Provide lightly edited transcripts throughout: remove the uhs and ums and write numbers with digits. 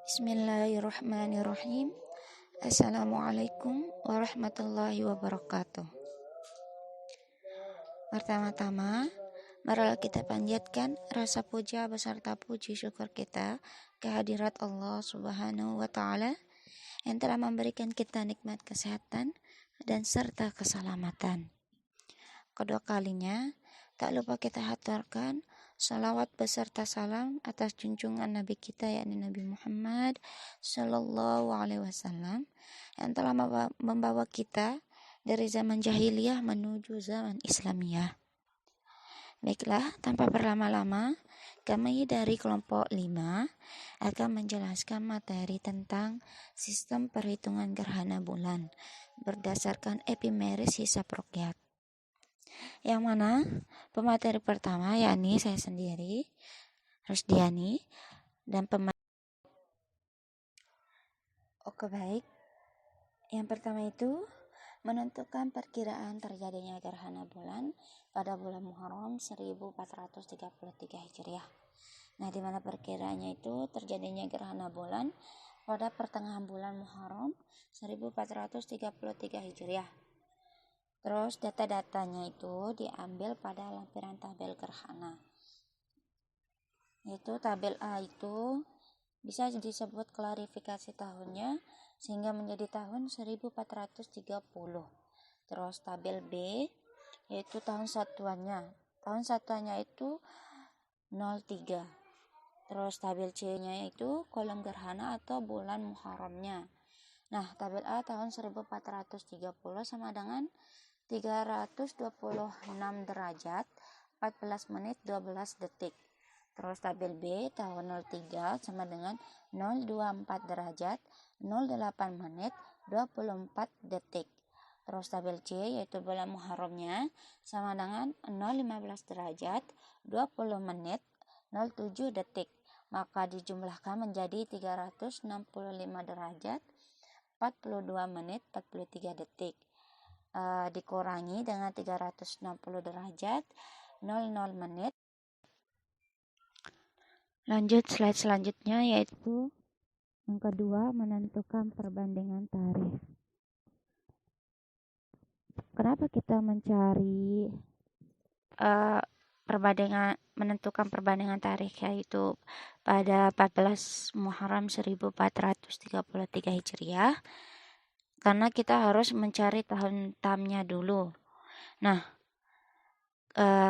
Bismillahirrahmanirrahim. Assalamualaikum warahmatullahi wabarakatuh. Pertama-tama, marilah kita panjatkan rasa puja beserta puji syukur kita kehadirat Allah Subhanahu wa Ta'ala yang telah memberikan kita nikmat kesehatan dan serta keselamatan. Kedua kalinya, tak lupa kita haturkan salawat beserta salam atas junjungan Nabi kita yakni Nabi Muhammad Sallallahu Alaihi Wasallam yang telah membawa kita dari zaman jahiliyah menuju zaman Islamiyah. Baiklah, tanpa berlama-lama, kami dari kelompok 5 akan menjelaskan materi tentang sistem perhitungan gerhana bulan berdasarkan epimeris hisab ruqyat. Yang mana pemateri pertama yakni saya sendiri, Rusdiani, dan Oke, baik. Yang pertama itu menentukan perkiraan terjadinya gerhana bulan pada bulan Muharram 1433 Hijriah. Nah, di mana perkiraannya itu terjadinya gerhana bulan pada pertengahan bulan Muharram 1433 Hijriah. Terus data-datanya itu diambil pada lampiran tabel gerhana. Yaitu tabel A itu bisa disebut klarifikasi tahunnya sehingga menjadi tahun 1430. Terus tabel B yaitu tahun satuannya. Tahun satuannya itu 03. Terus tabel C-nya itu kolom gerhana atau bulan Muharramnya. Nah, tabel A tahun 1430 sama dengan 326 derajat 14 menit 12 detik. Terus tabel B tahun 03 sama dengan 024 derajat 08 menit 24 detik. Terus tabel C yaitu bulan Muharramnya sama dengan 015 derajat 20 menit 07 detik. Maka dijumlahkan menjadi 365 derajat 42 menit 43 detik. Dikurangi dengan 360 derajat 00 menit. Lanjut slide selanjutnya yaitu yang kedua menentukan perbandingan tarikh. Kenapa kita mencari menentukan perbandingan tarikh yaitu pada 14 Muharram 1433 Hijriah? Karena kita harus mencari tahun tamnya dulu. Nah,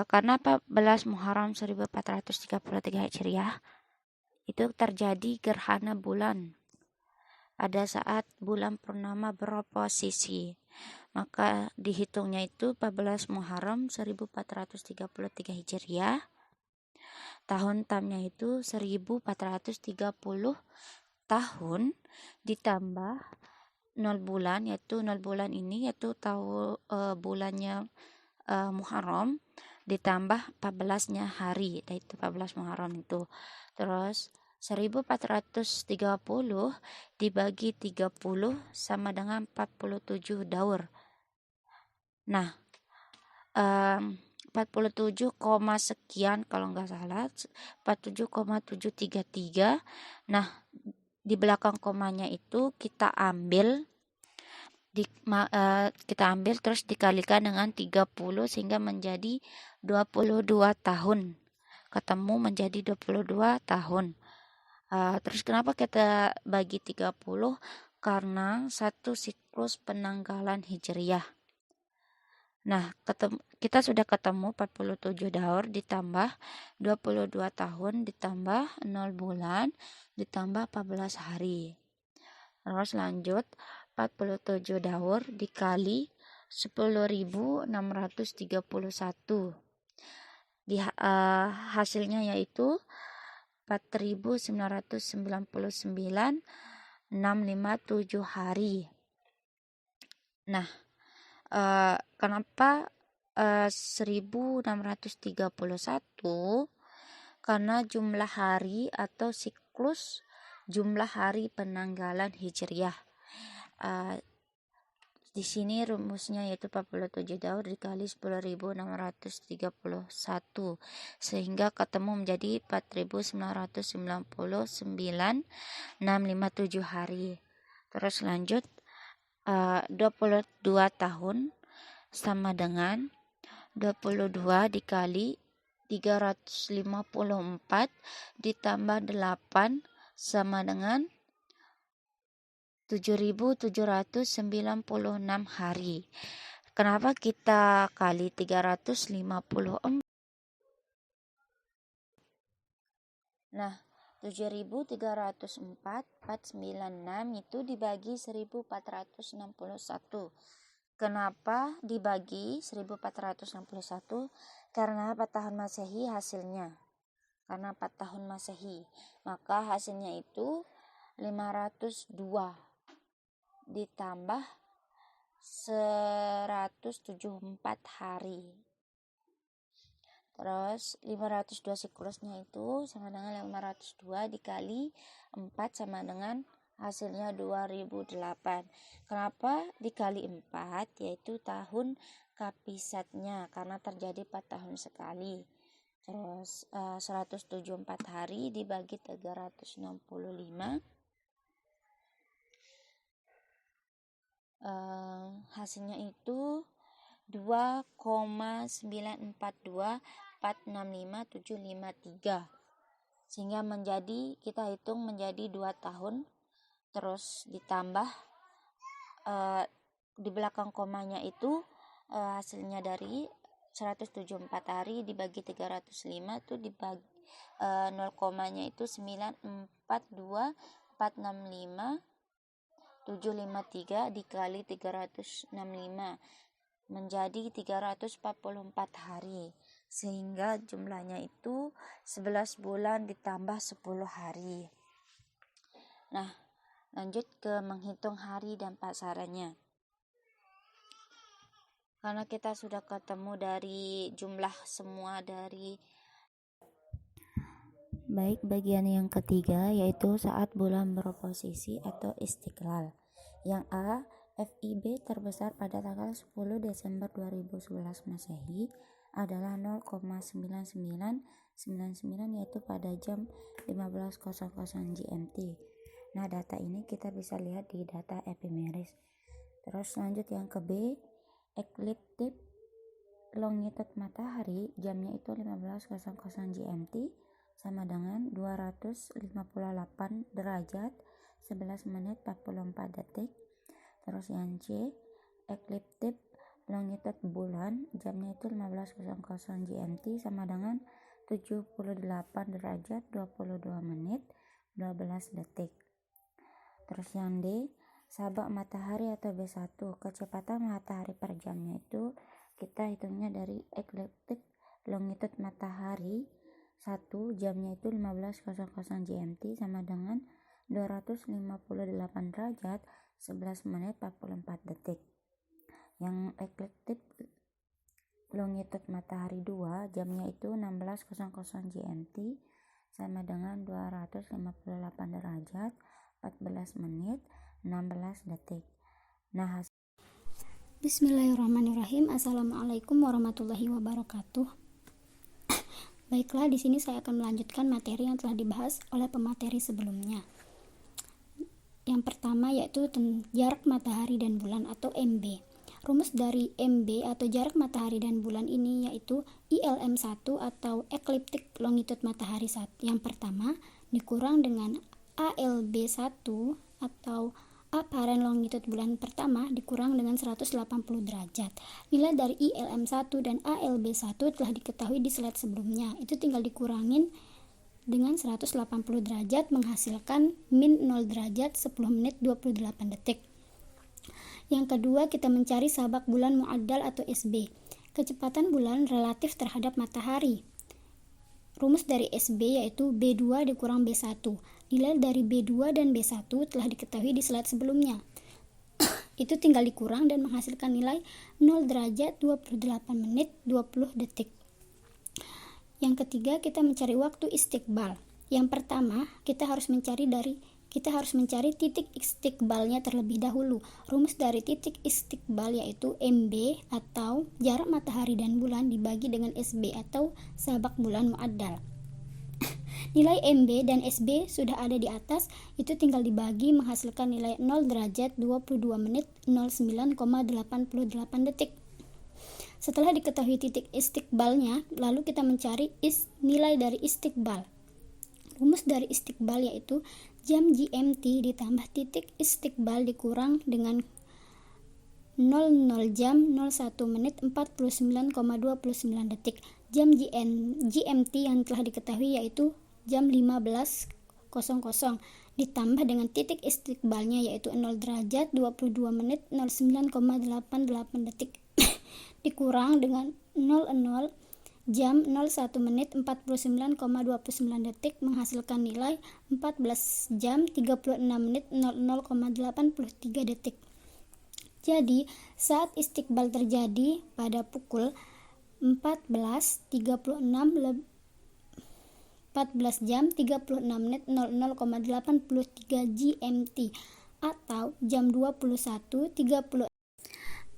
karena 14 Muharram 1433 Hijriah itu terjadi gerhana bulan pada saat bulan purnama beroposisi. Maka dihitungnya itu 14 Muharram 1433 Hijriah. Tahun tamnya itu 1430 tahun ditambah 0 bulan, yaitu 0 bulan ini yaitu bulannya Muharram ditambah 14-nya hari, yaitu 14 Muharram itu. Terus 1430 dibagi 30 sama dengan 47 daur. Nah, 47, sekian kalau nggak salah, 47,733. Nah, di belakang komanya itu kita ambil terus dikalikan dengan 30 sehingga menjadi 22 tahun. Ketemu menjadi 22 tahun. Terus kenapa kita bagi 30? Karena satu siklus penanggalan Hijriyah. Nah, kita sudah ketemu 47 daur ditambah 22 tahun ditambah 0 bulan ditambah 14 hari. Terus lanjut 47 daur dikali 10.631. Hasilnya yaitu 4.999,657 hari. Nah, kenapa 1631? Karena jumlah hari atau siklus jumlah hari penanggalan Hijriyah. Di sini rumusnya yaitu 47 tahun dikali 10.631 sehingga ketemu menjadi 4.999,657 hari. Terus lanjut, 22 tahun sama dengan 22 dikali 354 ditambah 8 sama dengan 7.796 hari. Kenapa kita kali 354? Nah, 7.304,496 itu dibagi 1.461. Kenapa dibagi 1.461? Karena 4 tahun Masehi hasilnya. Karena 4 tahun Masehi, maka hasilnya itu 502 ditambah 174 hari. Terus 502 siklusnya itu sama dengan 502 dikali 4 sama dengan hasilnya 2008. Kenapa dikali 4? Yaitu tahun kapisatnya, karena terjadi 4 tahun sekali. Terus 174 hari dibagi 365, hasilnya itu 2,942,465,753, sehingga menjadi, kita hitung menjadi 2 tahun. Terus ditambah di belakang komanya itu hasilnya dari 174 hari dibagi 305 itu dibagi 0 komanya itu 942,465,753 dikali 365 menjadi 344 hari, sehingga jumlahnya itu 11 bulan ditambah 10 hari. Nah, lanjut ke menghitung hari dan pasarannya. Karena kita sudah ketemu dari jumlah semua dari baik bagian yang ketiga yaitu saat bulan beroposisi atau istiqlal. Yang A, FIB terbesar pada tanggal 10 Desember 2011 Masehi adalah 0,9999 yaitu pada jam 15.00 GMT. Nah, data ini kita bisa lihat di data epimeris. Terus lanjut yang ke B, ekliptik longitude matahari jamnya itu 15.00 GMT sama dengan 258 derajat 11 menit 44 detik. Terus yang C, ekliptik longitude bulan jamnya itu 15.00 GMT sama dengan 78 derajat 22 menit 12 detik. Terus yang D, sabak matahari atau B1, kecepatan matahari per jamnya itu kita hitungnya dari ekliptik longitude matahari 1 jamnya itu 15.00 GMT sama dengan 258 derajat 11 menit 44 detik. Yang ekliptik longitude matahari 2 jamnya itu 16.00 GMT sama dengan 258 derajat 14 menit 16 detik. Nah, Bismillahirrahmanirrahim. Assalamualaikum warahmatullahi wabarakatuh. Baiklah, di sini saya akan melanjutkan materi yang telah dibahas oleh pemateri sebelumnya. Yang pertama yaitu jarak matahari dan bulan atau MB. Rumus dari MB atau jarak matahari dan bulan ini yaitu ILM1 atau ekliptik longitude matahari yang pertama dikurang dengan ALB1 atau apparent longitude bulan pertama dikurang dengan 180 derajat. Nilai dari ILM1 dan ALB1 telah diketahui di slide sebelumnya. Itu tinggal dikurangin dengan 180 derajat menghasilkan min 0 derajat 10 menit 28 detik. Yang kedua, kita mencari sabak bulan muaddal atau SB. Kecepatan bulan relatif terhadap matahari. Rumus dari SB yaitu B2 dikurang B1. Nilai dari B2 dan B1 telah diketahui di slide sebelumnya. Itu tinggal dikurang dan menghasilkan nilai 0 derajat 28 menit 20 detik. Yang ketiga, kita mencari waktu istiqbal. Yang pertama, kita harus mencari dari kita harus mencari titik istiqbalnya terlebih dahulu. Rumus dari titik istiqbal yaitu MB atau jarak matahari dan bulan dibagi dengan SB atau sabak bulan muaddal. Nilai MB dan SB sudah ada di atas, itu tinggal dibagi menghasilkan nilai 0 derajat 22 menit 09,88 detik. Setelah diketahui titik istiqbalnya, lalu kita mencari nilai dari istiqbal. Rumus dari istiqbal yaitu jam GMT ditambah titik istiqbal dikurang dengan 00 jam 01 menit 49,29 detik. Jam GMT yang telah diketahui yaitu jam 15.00 ditambah dengan titik istiqbalnya yaitu 0 derajat 22 menit 09,88 detik dikurang dengan 00 jam 01 menit 49,29 detik menghasilkan nilai 14 jam 36 menit 00,83 detik. Jadi, saat istiqbal terjadi pada pukul 14 jam 36 menit 00,83 GMT atau jam 21.30.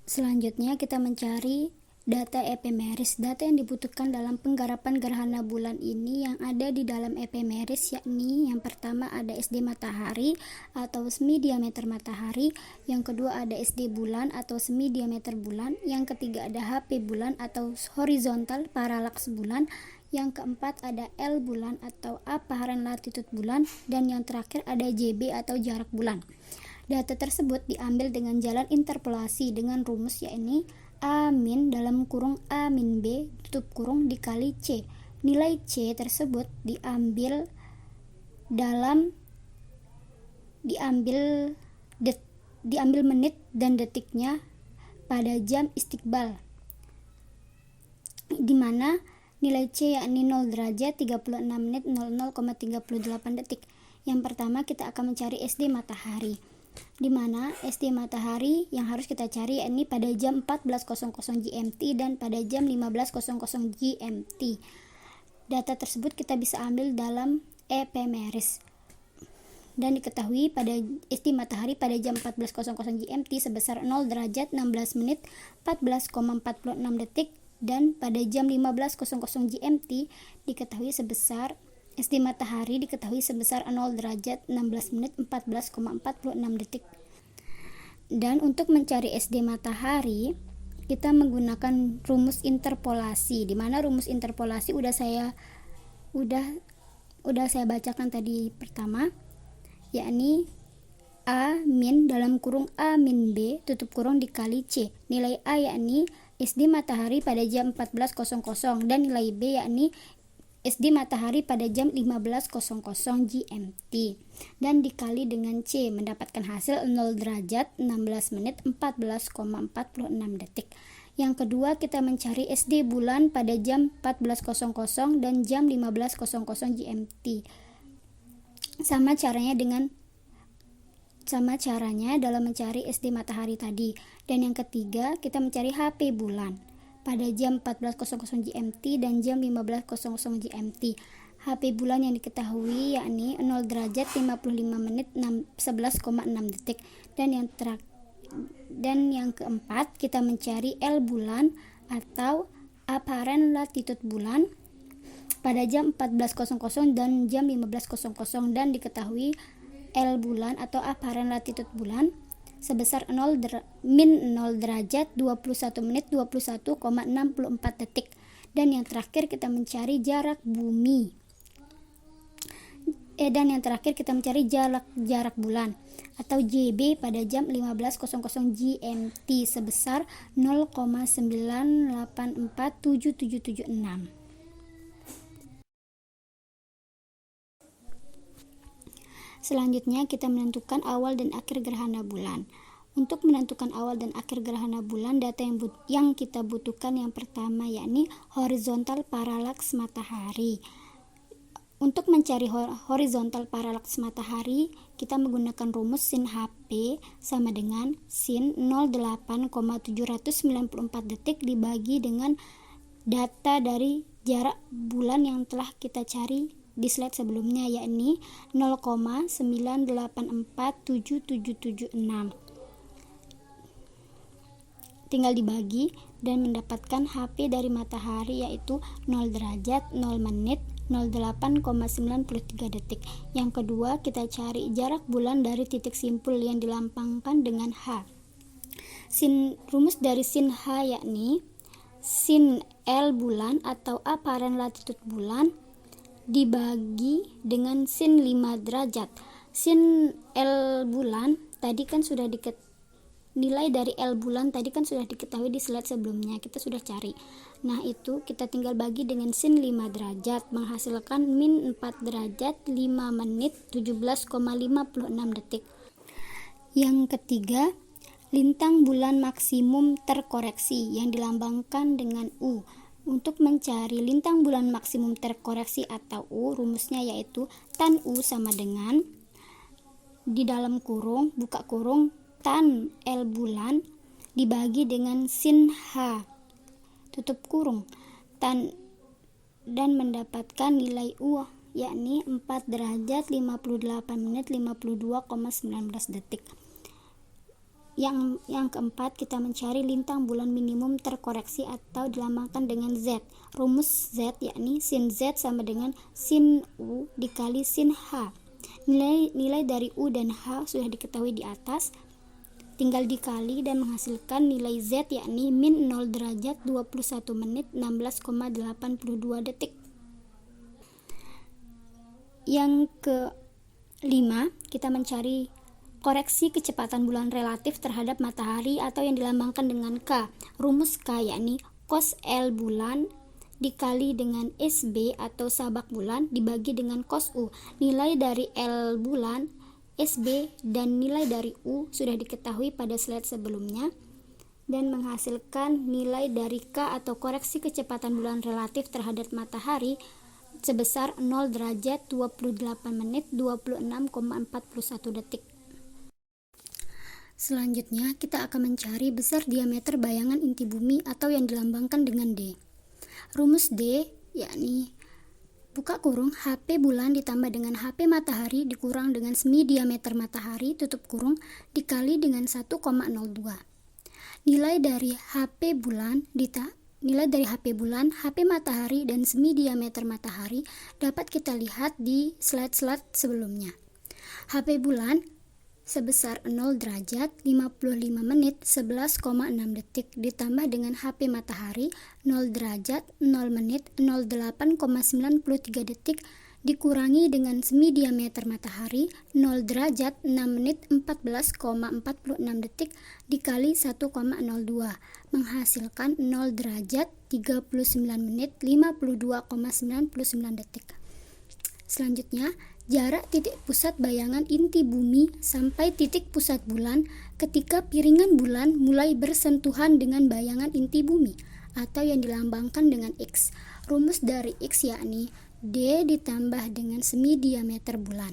Selanjutnya kita mencari data ephemeris. Data yang dibutuhkan dalam penggarapan gerhana bulan ini yang ada di dalam ephemeris yakni yang pertama ada SD matahari atau semi diameter matahari, yang kedua ada SD bulan atau semi diameter bulan, yang ketiga ada HP bulan atau horizontal paralaks bulan, yang keempat ada L bulan atau apparent latitude bulan, dan yang terakhir ada JB atau jarak bulan. Data tersebut diambil dengan jalan interpolasi dengan rumus yakni A min dalam kurung A min B tutup kurung dikali C. Nilai C tersebut diambil menit dan detiknya pada jam istiqbal, di mana nilai C yakni 0 derajat 36 menit 00,38 detik. Yang pertama kita akan mencari SD matahari, di mana SD matahari yang harus kita cari yakni pada jam 14.00 GMT dan pada jam 15.00 GMT. Data tersebut kita bisa ambil dalam ephemeris dan diketahui pada SD matahari pada jam 14.00 GMT sebesar 0 derajat 16 menit 14,46 detik, dan pada jam 15.00 GMT diketahui sebesar SD matahari diketahui sebesar 0 derajat 16 menit 14,46 detik. Dan untuk mencari SD matahari kita menggunakan rumus interpolasi, di mana rumus interpolasi udah saya bacakan tadi pertama, yakni A min dalam kurung A min B tutup kurung dikali C. Nilai A yakni SD matahari pada jam 14.00 dan nilai B yakni SD matahari pada jam 15.00 GMT dan dikali dengan C mendapatkan hasil 0 derajat 16 menit 14,46 detik. Yang kedua kita mencari SD bulan pada jam 14.00 dan jam 15.00 GMT. Sama caranya dalam mencari SD matahari tadi. Dan yang ketiga kita mencari HP bulan pada jam 14.00 GMT dan jam 15.00 GMT. HP bulan yang diketahui yakni 0 derajat 55 menit 11,6 detik. Dan yang keempat kita mencari L bulan atau apparent latitude bulan pada jam 14.00 dan jam 15.00 dan diketahui L bulan atau apparent latitude bulan sebesar min 0 derajat 21 menit 21,64 detik. Dan yang terakhir kita mencari jarak bumi. Jarak bulan atau JB pada jam 15.00 GMT sebesar 0,9847776. Selanjutnya kita menentukan awal dan akhir gerhana bulan. Untuk menentukan awal dan akhir gerhana bulan, data yang kita butuhkan yang pertama yakni horizontal paralaks matahari. Untuk mencari horizontal paralaks matahari, kita menggunakan rumus sin HP sama dengan sin 08,794 detik dibagi dengan data dari jarak bulan yang telah kita cari di slide sebelumnya, yakni 0,984776. Tinggal dibagi dan mendapatkan HP dari matahari yaitu 0 derajat, 0 menit, 08,93 detik. Yang kedua, kita cari jarak bulan dari titik simpul yang dilambangkan dengan H. Rumus dari sin H yakni sin L bulan atau apparent latitude bulan dibagi dengan sin 5 derajat. Sin L bulan tadi kan sudah nilai dari L bulan tadi kan sudah diketahui di slide sebelumnya, kita sudah cari. Nah, itu kita tinggal bagi dengan sin 5 derajat, menghasilkan min 4 derajat 5 menit 17,56 detik. Yang ketiga, lintang bulan maksimum terkoreksi yang dilambangkan dengan U. Untuk mencari lintang bulan maksimum terkoreksi atau U, rumusnya yaitu tan U sama dengan di dalam kurung, buka kurung, tan L bulan dibagi dengan sin H, tutup kurung, tan, dan mendapatkan nilai U yakni 4 derajat 58 menit 52,19 detik. Yang keempat, kita mencari lintang bulan minimum terkoreksi atau dilambangkan dengan Z. Rumus Z yakni sin Z sama dengan sin U dikali sin H. Nilai dari U dan H sudah diketahui di atas, tinggal dikali dan menghasilkan nilai Z yakni min 0 derajat 21 menit 16,82 detik. Yang kelima, kita mencari koreksi kecepatan bulan relatif terhadap matahari atau yang dilambangkan dengan K. Rumus K yakni cos L bulan dikali dengan SB atau sabak bulan dibagi dengan cos U. Nilai dari L bulan, SB, dan nilai dari U sudah diketahui pada slide sebelumnya dan menghasilkan nilai dari K atau koreksi kecepatan bulan relatif terhadap matahari sebesar 0 derajat 28 menit 26,41 detik. Selanjutnya, kita akan mencari besar diameter bayangan inti bumi atau yang dilambangkan dengan D. Rumus D yakni buka kurung HP bulan ditambah dengan HP matahari dikurang dengan semi diameter matahari tutup kurung dikali dengan 1,02. Nilai dari HP bulan HP matahari dan semi diameter matahari dapat kita lihat di slide-slide sebelumnya. HP bulan sebesar 0 derajat 55 menit 11,6 detik ditambah dengan HP matahari 0 derajat 0 menit 08,93 detik dikurangi dengan semi diameter matahari 0 derajat 6 menit 14,46 detik dikali 1,02 menghasilkan 0 derajat 39 menit 52,99 detik. Selanjutnya, jarak titik pusat bayangan inti bumi sampai titik pusat bulan ketika piringan bulan mulai bersentuhan dengan bayangan inti bumi atau yang dilambangkan dengan X. Rumus dari X yakni D ditambah dengan semi diameter bulan.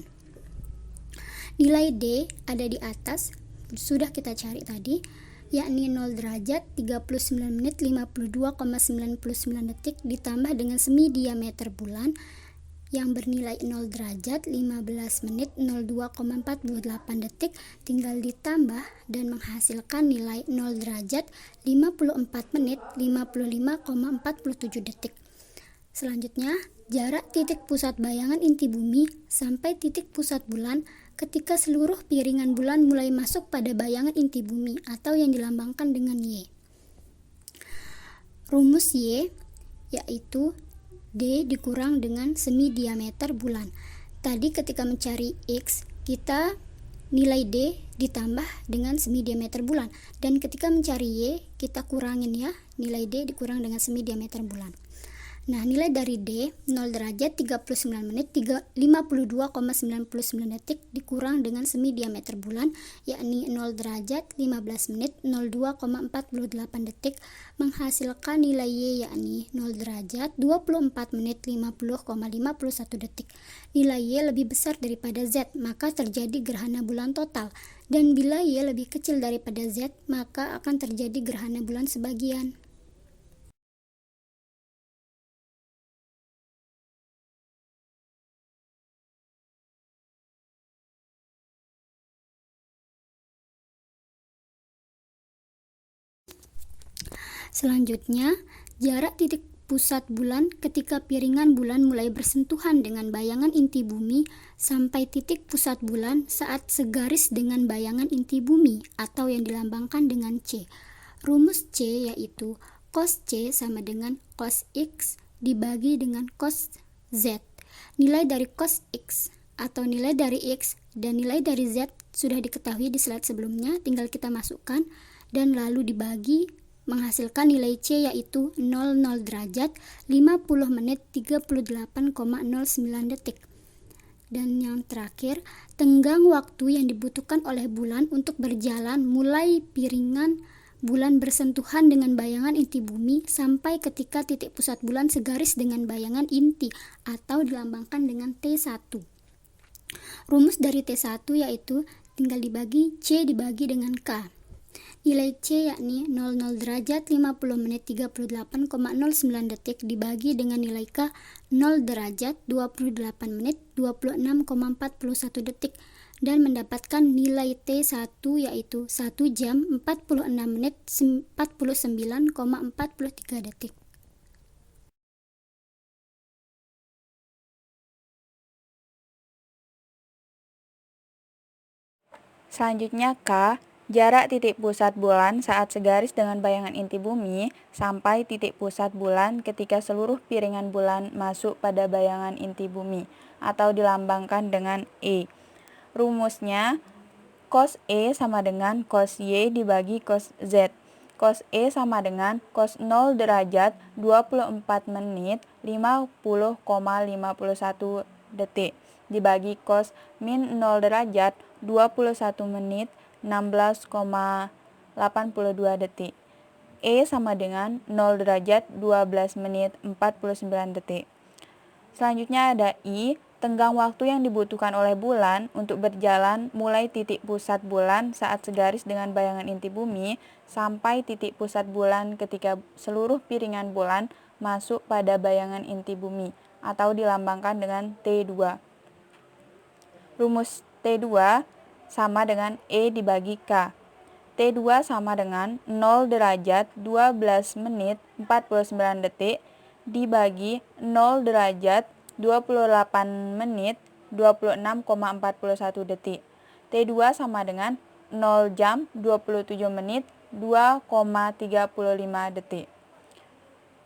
Nilai D ada di atas, sudah kita cari tadi, yakni 0 derajat 39 menit 52,99 detik ditambah dengan semi diameter bulan yang bernilai 0 derajat 15 menit 02,48 detik tinggal ditambah dan menghasilkan nilai 0 derajat 54 menit 55,47 detik. Selanjutnya, jarak titik pusat bayangan inti bumi sampai titik pusat bulan ketika seluruh piringan bulan mulai masuk pada bayangan inti bumi atau yang dilambangkan dengan Y. Rumus Y yaitu D dikurang dengan semi diameter bulan. Tadi ketika mencari X, kita nilai D ditambah dengan semi diameter bulan. Dan ketika mencari Y, kita kurangin ya, nilai D dikurang dengan semi diameter bulan. Nah, nilai dari D 0 derajat 39 menit 52,99 detik dikurang dengan semi diameter bulan yakni 0 derajat 15 menit 02,48 detik menghasilkan nilai Y yakni 0 derajat 24 menit 50,51 detik. Nilai Y lebih besar daripada Z, maka terjadi gerhana bulan total. Dan bila Y lebih kecil daripada Z, maka akan terjadi gerhana bulan sebagian. Selanjutnya, jarak titik pusat bulan ketika piringan bulan mulai bersentuhan dengan bayangan inti bumi sampai titik pusat bulan saat segaris dengan bayangan inti bumi atau yang dilambangkan dengan C. Rumus C yaitu cos C sama dengan cos X dibagi dengan cos Z. Nilai dari cos X atau nilai dari X dan nilai dari Z sudah diketahui di slide sebelumnya, tinggal kita masukkan dan lalu dibagi menghasilkan nilai C yaitu 00 derajat 50 menit 38,09 detik. Dan yang terakhir, tenggang waktu yang dibutuhkan oleh bulan untuk berjalan mulai piringan bulan bersentuhan dengan bayangan inti bumi sampai ketika titik pusat bulan segaris dengan bayangan inti atau dilambangkan dengan T1. Rumus dari T1 yaitu tinggal dibagi C dibagi dengan K. Nilai C yakni 00 derajat 50 menit 38,09 detik dibagi dengan nilai K 0 derajat 28 menit 26,41 detik dan mendapatkan nilai T1 yaitu 1 jam 46 menit 49,43 detik. Selanjutnya K, jarak titik pusat bulan saat segaris dengan bayangan inti bumi sampai titik pusat bulan ketika seluruh piringan bulan masuk pada bayangan inti bumi atau dilambangkan dengan E. Rumusnya cos E sama dengan cos Y dibagi cos Z. Cos E sama dengan cos 0 derajat 24 menit 50,51 detik dibagi cos min 0 derajat 21 menit 16,82 detik. E sama dengan 0 derajat 12 menit 49 detik. Selanjutnya ada I, tenggang waktu yang dibutuhkan oleh bulan untuk berjalan mulai titik pusat bulan saat segaris dengan bayangan inti bumi sampai titik pusat bulan ketika seluruh piringan bulan masuk pada bayangan inti bumi atau dilambangkan dengan T2. Rumus T2 sama dengan E dibagi K. T2 sama dengan 0 derajat 12 menit 49 detik dibagi 0 derajat 28 menit 26,41 detik. T2 sama dengan 0 jam 27 menit 2,35 detik.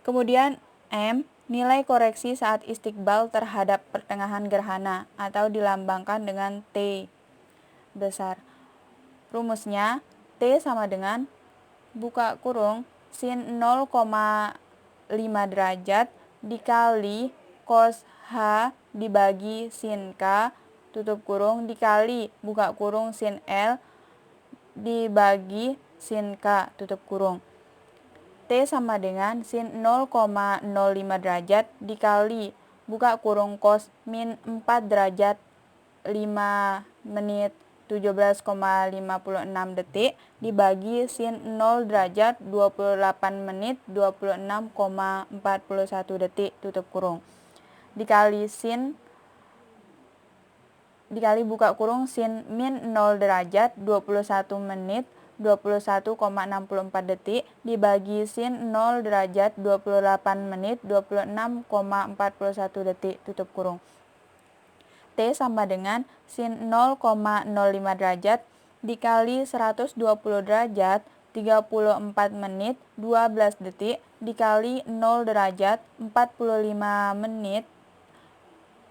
Kemudian M, nilai koreksi saat istiqbal terhadap pertengahan gerhana atau dilambangkan dengan T besar. Rumusnya T sama dengan buka kurung sin 0,5 derajat dikali cos H dibagi sin K tutup kurung dikali buka kurung sin L dibagi sin K tutup kurung. T sama dengan sin 0,05 derajat dikali buka kurung cos min 4 derajat 5 menit 17,56 detik dibagi sin 0 derajat 28 menit 26,41 detik tutup kurung dikali buka kurung sin min 0 derajat 21 menit 21,64 detik dibagi sin 0 derajat 28 menit 26,41 detik tutup kurung. T sama dengan sin 0,05 derajat dikali 120 derajat 34 menit 12 detik dikali 0 derajat 45 menit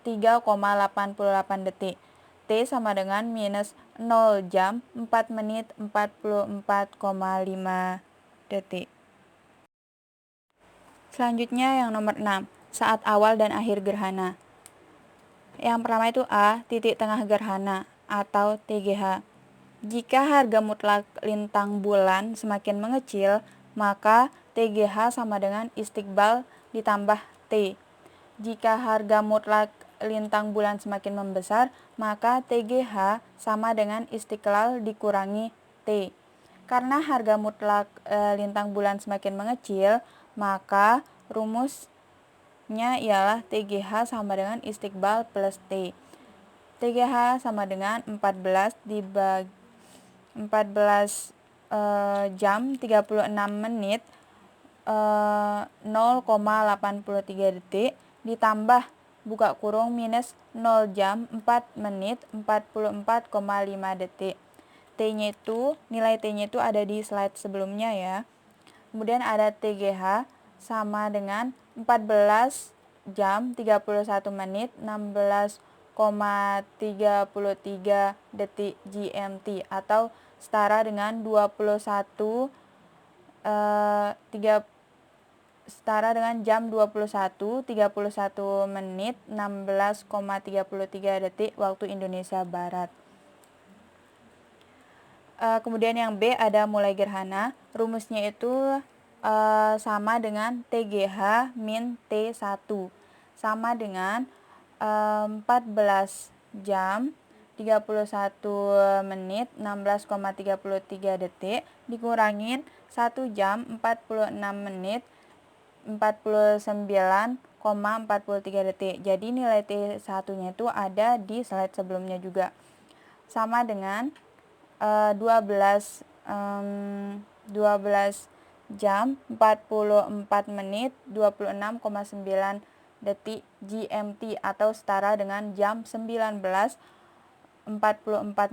3,88 detik. T sama dengan minus 0 jam 4 menit 44,5 detik. Selanjutnya yang nomor 6, saat awal dan akhir gerhana. Yang pertama itu A, titik tengah gerhana atau TGH. Jika harga mutlak lintang bulan semakin mengecil, maka TGH sama dengan istiqbal ditambah T. Jika harga mutlak lintang bulan semakin membesar, maka TGH sama dengan istiqlal dikurangi T. Karena harga mutlak lintang bulan semakin mengecil, maka rumusnya ialah TGH sama dengan istiqbal plus T. TGH sama dengan 14 dibagi 14 jam 36 menit 0,83 detik ditambah buka kurung minus 0 jam 4 menit 44,5 detik. T-nya itu, nilai T-nya itu ada di slide sebelumnya ya. Kemudian ada TGH sama dengan 14 jam 31 menit 16,33 detik GMT atau setara dengan setara dengan jam 21.31 menit 16,33 detik waktu Indonesia Barat. Kemudian yang B ada mulai gerhana. Rumusnya itu sama dengan TGH min T1 sama dengan 14 jam 31 menit 16,33 detik dikurangin 1 jam 46 menit 49,43 detik. Jadi nilai T1-nya itu ada di slide sebelumnya juga. Sama dengan 12 jam 44 menit 26,9 detik GMT atau setara dengan jam 19.44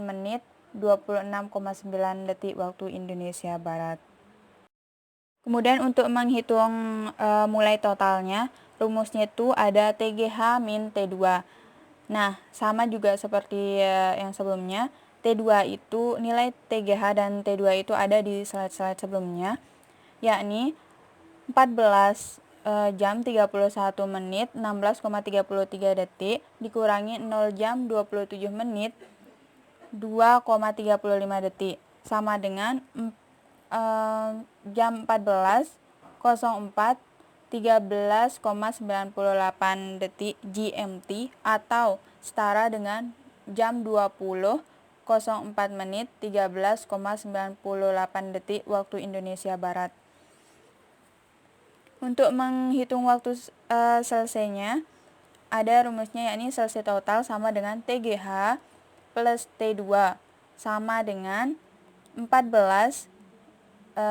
menit 26,9 detik waktu Indonesia Barat. Kemudian untuk menghitung mulai totalnya, rumusnya itu ada TGH min T2. Nah, sama juga seperti yang sebelumnya. T2 itu, nilai TGH dan T2 itu ada di slide-slide sebelumnya, yakni 14 jam 31 menit 16,33 detik dikurangi 0 jam 27 menit 2,35 detik sama dengan jam 14.04 13,98 detik GMT atau setara dengan jam 20.04 menit 13,98 detik waktu Indonesia Barat. Untuk menghitung waktu selesainya ada rumusnya, yakni selesai total sama dengan TGH plus T2 sama dengan 14 31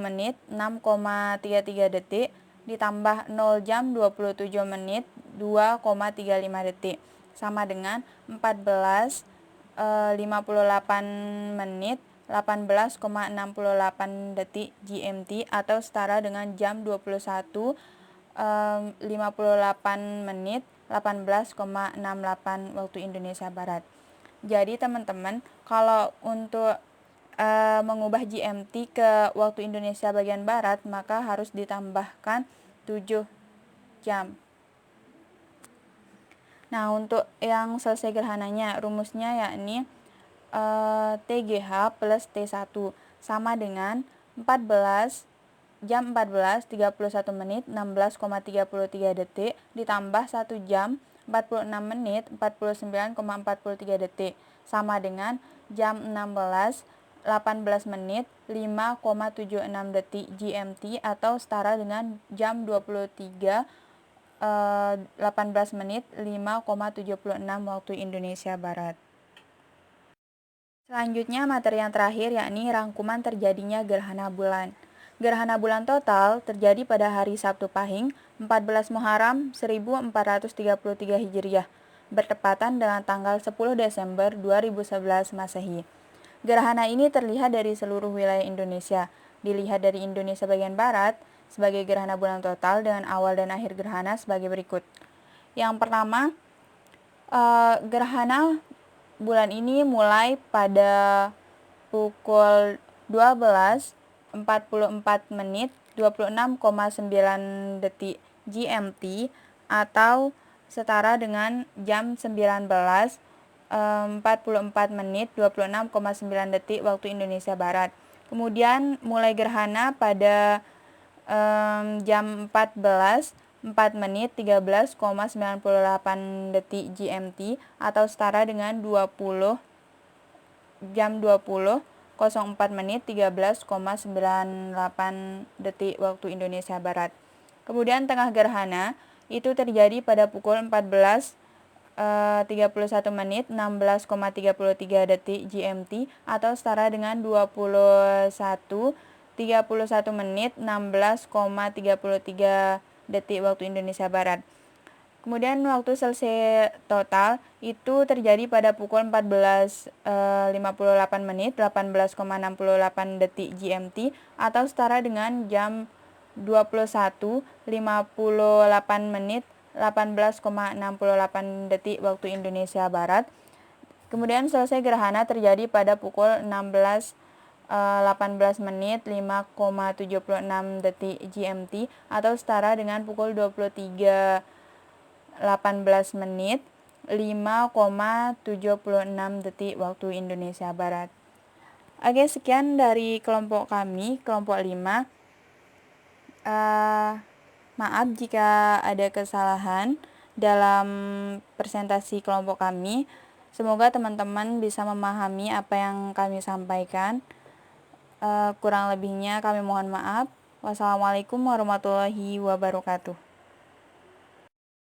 menit 6,33 detik ditambah 0 jam 27 menit 2,35 detik sama dengan 14 58 menit 18,68 detik GMT atau setara dengan jam 21 58 menit 18,68 waktu Indonesia Barat. Jadi teman-teman, kalau untuk mengubah GMT ke waktu Indonesia bagian Barat, maka harus ditambahkan 7 jam. Nah, untuk yang selesai gerhananya, rumusnya yakni TGH plus T1 sama dengan 14 jam 31 menit 16,33 detik ditambah 1 jam 46 menit 49,43 detik sama dengan jam 18 menit 5,76 detik GMT atau setara dengan jam 18 menit 5,76 waktu Indonesia Barat. Selanjutnya materi yang terakhir yakni rangkuman terjadinya gerhana bulan. Gerhana bulan total terjadi pada hari Sabtu Pahing 14 Muharram 1433 Hijriah bertepatan dengan tanggal 10 Desember 2011 Masehi. Gerhana ini terlihat dari seluruh wilayah Indonesia. Dilihat dari Indonesia bagian barat sebagai gerhana bulan total dengan awal dan akhir gerhana sebagai berikut. Yang pertama, gerhana bulan ini mulai pada pukul 12.44 menit 26,9 detik GMT atau setara dengan jam 19.44 menit 26,9 detik waktu Indonesia Barat. Kemudian mulai gerhana pada jam 14.4 menit 13,98 detik GMT atau setara dengan jam 20.04 menit 13,98 detik waktu Indonesia Barat. Kemudian tengah gerhana itu terjadi pada pukul 14.31 menit 16,33 detik GMT atau setara dengan 21 31 menit 16,33 detik waktu Indonesia Barat. Kemudian waktu selesai total itu terjadi pada pukul 14.58 menit 18,68 detik GMT atau setara dengan jam 21.58 menit 18,68 detik waktu Indonesia Barat. Kemudian selesai gerhana terjadi pada pukul 18 menit 5,76 detik GMT atau setara dengan pukul 23.18 menit 5,76 detik waktu Indonesia Barat. Oke, sekian dari kelompok kami, kelompok 5. Maaf jika ada kesalahan dalam presentasi kelompok kami. Semoga teman-teman bisa memahami apa yang kami sampaikan. Kurang lebihnya kami mohon maaf. Wassalamualaikum warahmatullahi wabarakatuh.